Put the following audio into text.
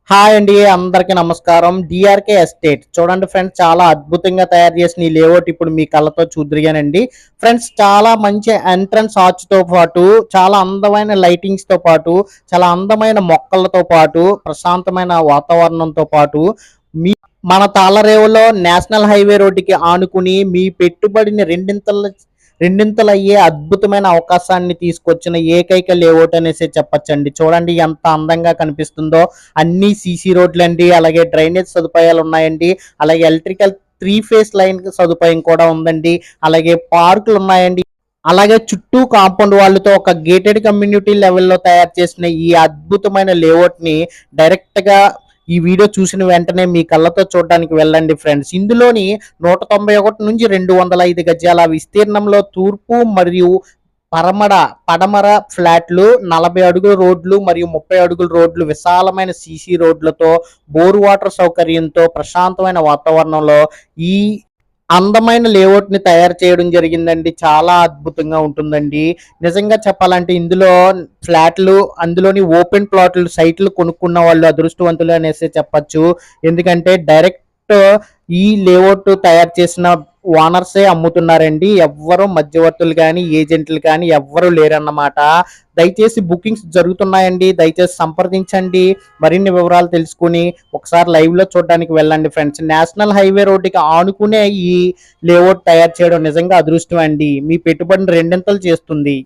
Hi అండి, అందరికీ నమస్కారం. డిఆర్కే ఎస్టేట్ చూడండి ఫ్రెండ్స్, చాలా అద్భుతంగా తయారు చేసిన ఈ లేఅవుట్ ఇప్పుడు మీ కళ్ళతో చూద్దరిగానండి. ఫ్రెండ్స్, చాలా మంచి ఎంట్రన్స్ ఆర్చ్ తో పాటు, చాలా అందమైన లైటింగ్స్ తో పాటు, చాలా అందమైన మొక్కలతో పాటు, ప్రశాంతమైన వాతావరణంతో పాటు మీ మన తాళరేవులో నేషనల్ హైవే రోడ్డుకి ఆనుకుని మీ పెట్టుబడిని రెండింతలయ్యే అద్భుతమైన అవకాశాన్ని తీసుకొచ్చిన ఏకైక లేఅవుట్ అనేసి చెప్పచ్చండి. చూడండి ఎంత అందంగా కనిపిస్తుందో. అన్ని సీసీ రోడ్లు అండి, అలాగే డ్రైనేజ్ సదుపాయాలు ఉన్నాయండి, అలాగే ఎలక్ట్రికల్ 3 ఫేస్ లైన్ సదుపాయం కూడా ఉందండి, అలాగే పార్కులు ఉన్నాయండి, అలాగే చుట్టూ కాంపౌండ్ వాళ్ళతో ఒక గేటెడ్ కమ్యూనిటీ లెవెల్లో తయారు చేసిన ఈ అద్భుతమైన లేఅవుట్ ని డైరెక్ట్ గా ఈ వీడియో చూసిన వెంటనే మీ కళ్ళతో చూడడానికి వెళ్ళండి ఫ్రెండ్స్. ఇందులోని 191 నుంచి 205 గజాల విస్తీర్ణంలో తూర్పు మరియు పడమర ఫ్లాట్లు, 40 అడుగుల రోడ్లు మరియు 30 అడుగుల రోడ్లు, విశాలమైన సీసీ రోడ్లతో, బోర్ వాటర్ సౌకర్యంతో, ప్రశాంతమైన వాతావరణంలో ఈ అందమైన లేఅవుట్ ని తయారు చేయడం జరిగిందండి. చాలా అద్భుతంగా ఉంటుందండి. నిజంగా చెప్పాలంటే ఇందులో ఫ్లాట్లు, అందులోని ఓపెన్ ప్లాట్లు, సైట్లు కొనుక్కున్న వాళ్ళు అదృష్టవంతులు అనేసి చెప్పచ్చు. ఎందుకంటే డైరెక్ట్ ఈ లేఅవుట్ తయారు చేసిన ఓనర్సే అమ్ముతున్నారండి. ఎవ్వరు మధ్యవర్తులు కానీ, ఏజెంట్లు కానీ ఎవ్వరు లేరన్నమాట. దయచేసి బుకింగ్స్ జరుగుతున్నాయండి, దయచేసి సంప్రదించండి. మరిన్ని వివరాలు తెలుసుకుని ఒకసారి లైవ్ లో చూడడానికి వెళ్ళండి ఫ్రెండ్స్. నేషనల్ హైవే రోడ్డుకి ఆనుకునే ఈ లేఅవుట్ తయారు చేయడం నిజంగా అదృష్టం అండి. మీ పెట్టుబడిని రెండింతలు చేస్తుంది.